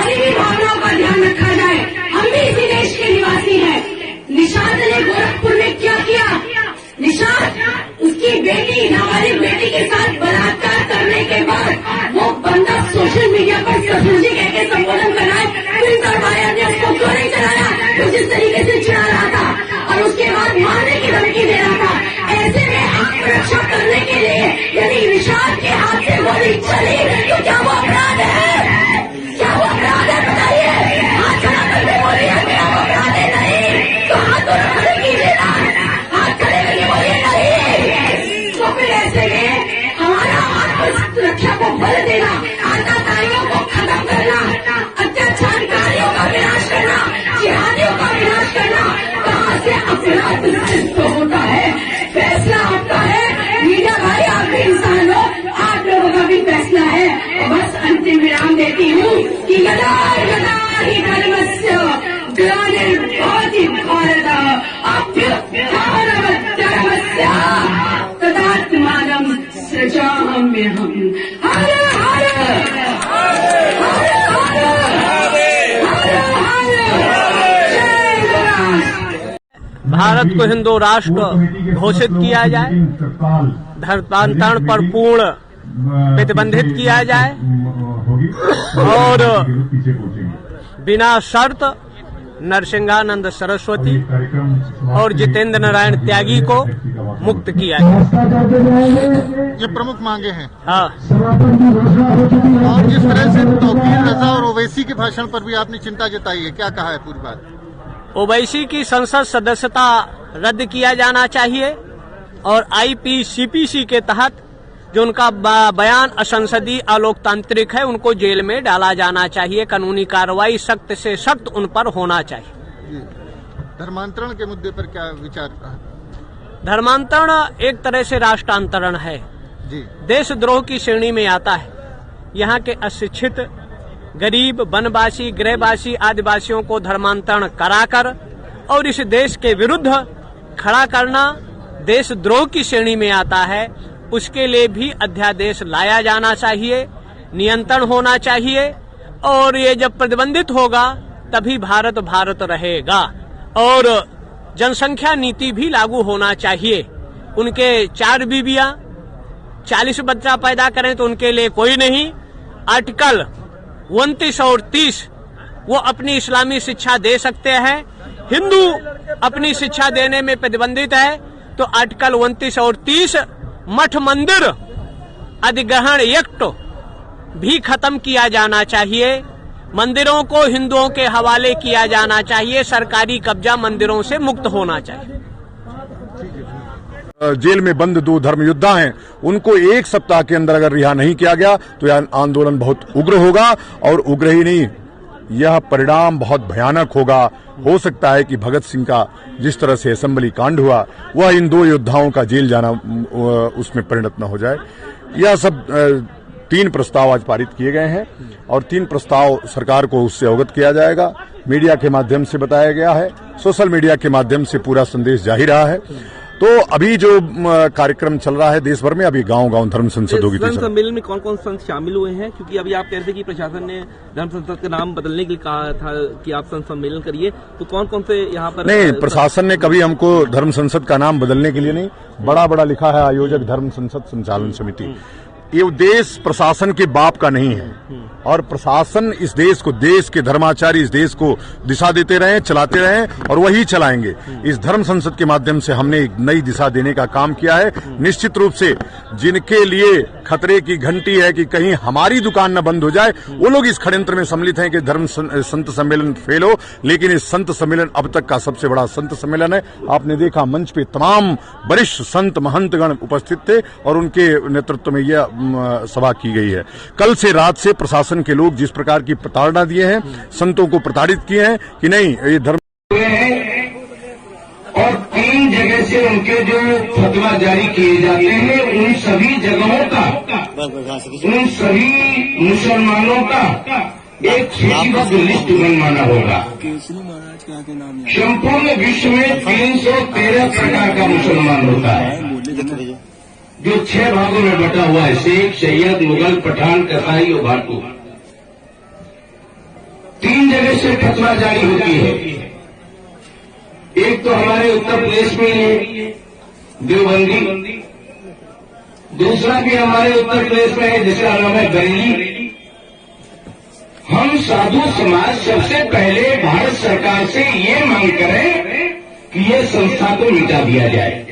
हमारी भी भावनाओं का ध्यान रखा जाए। हम भी इसी देश के निवासी हैं। निषाद ने गोरखपुर में क्या किया? निषाद उसकी बेटी, नाबालिग बेटी के साथ बलात्कार करने के बाद वो बंदा सोशल मीडिया पर ससुर जी कहकर संबोधन कर रहा है। पुलिस और माया ने उसको क्यों नहीं चलाया? वो जिस तरीके से चिढ़ा रहा था और उसके बाद मारने की धमकी दे रहा था। ऐसे में आत्मरक्षा करने के लिए यदि निषाद के हाथ से गोली चली तो क्या वो अपराध है? क्या वो अपराध है? बताइए। हाथ खड़ा करके बोलिए क्या वो अपराध है? नहीं तो हाथ दोनों खड़े कीजिए ना, हाथ खड़े करके बोलिए नहीं। तो फिर ऐसे में हमारा आत्मरक्षा को बल देना, आतंकवादियों को खत्म करना, अत्याचारकारियों का विनाश करना, जिहादियों का विनाश करना, कहाँ से अपराध सिद्ध होता है? फैसला आपका है। मीडिया भाई आप भी इंसान हो, आप लोगों का भी फैसला है। और बस अंतिम विराम देती हूँ कि यदा यदा हि धर्मस्य ग्लानिर्भवति भारत अभ्युत्थानमधर्मस्य तदात्मानं सृजाम्यहम्। हर हर हर भारत को हिंदू राष्ट्र घोषित किया जाए, धर्मांतरण पर पूर्ण प्रतिबंधित किया जाए और बिना शर्त नरसिंहानंद सरस्वती और जितेंद्र नारायण त्यागी को मुक्त किया जाए। ये प्रमुख मांगे हैं। हाँ। और जिस तरह से तौकीर रजा और ओवैसी के भाषण पर भी आपने चिंता जताई है, क्या कहा है पूरी बात? ओवैसी की संसद सदस्यता रद्द किया जाना चाहिए और आईपीसीपीसी के तहत जो उनका बयान असंसदीय अलोकतांत्रिक है उनको जेल में डाला जाना चाहिए। कानूनी कार्रवाई सख्त से सख्त उन पर होना चाहिए। धर्मांतरण के मुद्दे पर क्या विचार? धर्मांतरण एक तरह से राष्ट्रांतरण है जी। देशद्रोह की श्रेणी में आता है। यहाँ के अशिक्षित, गरीब, वनवासी, गृहवासी, आदिवासियों को धर्मांतरण कराकर और इस देश के विरुद्ध खड़ा करना देशद्रोह की श्रेणी में आता है। उसके लिए भी अध्यादेश लाया जाना चाहिए, नियंत्रण होना चाहिए और ये जब प्रतिबंधित होगा तभी भारत भारत रहेगा। और जनसंख्या नीति भी लागू होना चाहिए। उनके 4 बीबियां 40 बच्चा पैदा करें तो उनके लिए कोई नहीं। आर्टिकल 29 और 30 वो अपनी इस्लामी शिक्षा दे सकते हैं। हिंदू अपनी शिक्षा देने में प्रतिबंधित है तो आर्टिकल 29 और 30 मठ मंदिर अधिग्रहण एक्ट भी खत्म किया जाना चाहिए। मंदिरों को हिंदुओं के हवाले किया जाना चाहिए। सरकारी कब्जा मंदिरों से मुक्त होना चाहिए। जेल में बंद 2 धर्म योद्धा हैं, उनको 1 सप्ताह के अंदर अगर रिहा नहीं किया गया तो यह आंदोलन बहुत उग्र होगा और उग्र ही नहीं, यह परिणाम बहुत भयानक होगा। हो सकता है कि भगत सिंह का जिस तरह से असेंबली कांड हुआ वह इन 2 योद्धाओं का जेल जाना उसमें परिणत न हो जाए। यह सब 3 प्रस्ताव आज पारित किए गए हैं और 3 प्रस्ताव सरकार को उससे अवगत किया जाएगा। मीडिया के माध्यम से बताया गया है, सोशल मीडिया के माध्यम से पूरा संदेश जा ही रहा है। तो अभी जो कार्यक्रम चल रहा है देश भर में, अभी गांव-गांव धर्म संसद होगी। धर्म सम्मेलन में कौन कौन संत शामिल हुए हैं? क्योंकि अभी आप कह रहे थे कि प्रशासन ने धर्म संसद का नाम बदलने के लिए कहा था कि आप संत सम्मेलन करिए, तो कौन कौन से यहाँ पर? नहीं, प्रशासन ने कभी हमको धर्म संसद का नाम बदलने के लिए नहीं, बड़ा लिखा है आयोजक धर्म संसद संचालन समिति। ये उद्देश्य प्रशासन के बाप का नहीं है और प्रशासन इस देश को, देश के धर्माचार्य इस देश को दिशा देते रहे, चलाते रहे और वही चलाएंगे। इस धर्म संसद के माध्यम से हमने एक नई दिशा देने का काम किया है। निश्चित रूप से जिनके लिए खतरे की घंटी है कि कहीं हमारी दुकान न बंद हो जाए, वो लोग इस षड्यंत्र में सम्मिलित हैं कि धर्म संत सम्मेलन फेल हो, लेकिन इस संत सम्मेलन अब तक का सबसे बड़ा संत सम्मेलन है। आपने देखा मंच पे तमाम वरिष्ठ संत महंतगण उपस्थित थे और उनके नेतृत्व में यह सभा की गई है। कल से रात से प्रशासन के लोग जिस प्रकार की प्रताड़ना दिए हैं, संतों को प्रताड़ित किए हैं कि नहीं ये धर्म, और 3 जगह से उनके जो फतवा जारी किए जाते हैं उन सभी जगहों का, उन सभी मुसलमानों का एक सूचीबद्ध लिस्ट बनवाना होगा। संपूर्ण विश्व में 313 प्रकार का मुसलमान होता है जो 6 भागों में बटा हुआ है, शेख, सैयद, मुगल, पठान, कसाई और भाटू। 3 जगह से फतवा जारी होती है। एक तो हमारे उत्तर प्रदेश में है देवबंदी, दूसरा भी हमारे उत्तर प्रदेश में है जिसका नाम है बरेली। हम साधु समाज सबसे पहले भारत सरकार से ये मांग करें कि ये संस्था को मिटा दिया जाए।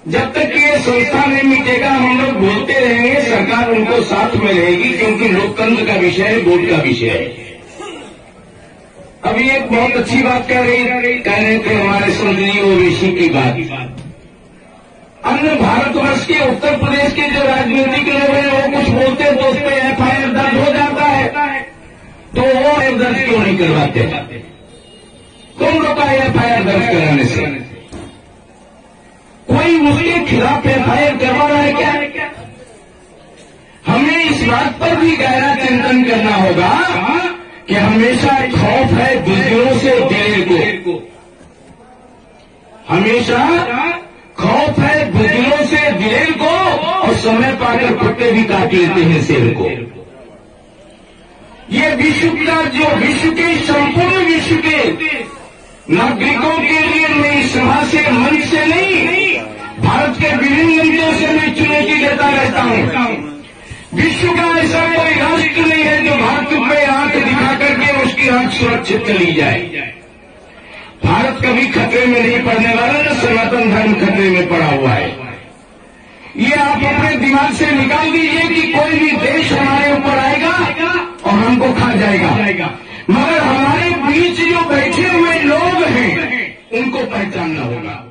जब तक कि ये संस्था नहीं मिटेगा हम लोग बोलते रहेंगे, सरकार उनको साथ में रहेगी, क्योंकि लोकतंत्र का विषय है, वोट का विषय है। अभी एक बहुत अच्छी बात कह रहे थे हमारे संत जी ओवैसी की बात। अन्य भारतवर्ष के उत्तर प्रदेश के जो राजनीतिक लोग हैं वो कुछ बोलते हैं तो उस पर एफआईआर दर्ज हो जाता है, तो वो दर्ज क्यों नहीं करवाते? कौन रोका है एफआईआर दर्ज कराने से? कोई उसके खिलाफ एफआईआर करवा रहा है क्या? हमें इस बात पर भी गहरा चिंतन करना होगा कि हमेशा खौफ है बुजुर्गों से दिलेर को, हमेशा खौफ है बुजुर्गों से दिलेर को, और समय पाकर कुत्ते भी काट लेते हैं शेर को। ये विश्व का जो विश्व के संपूर्ण विश्व के नागरिकों के लिए मैं इस सभा से मंच से नहीं, भारत के विभिन्न मंचों से मैं चुनौती देता रहता हूं। विश्व का ऐसा कोई राष्ट्र नहीं है जो भारत में आंख दिखा करके उसकी आंख सुरक्षित चली जाए। भारत कभी खतरे में नहीं पड़ने वाला, न सनातन धर्म खतरे में पड़ा हुआ है। ये आप अपने दिमाग से निकाल दीजिए कि कोई भी देश हमारे ऊपर आएगा और हमको खा जाएगा, मगर हमारे बीच जो बैठे हुए लोग हैं उनको पहचानना होगा।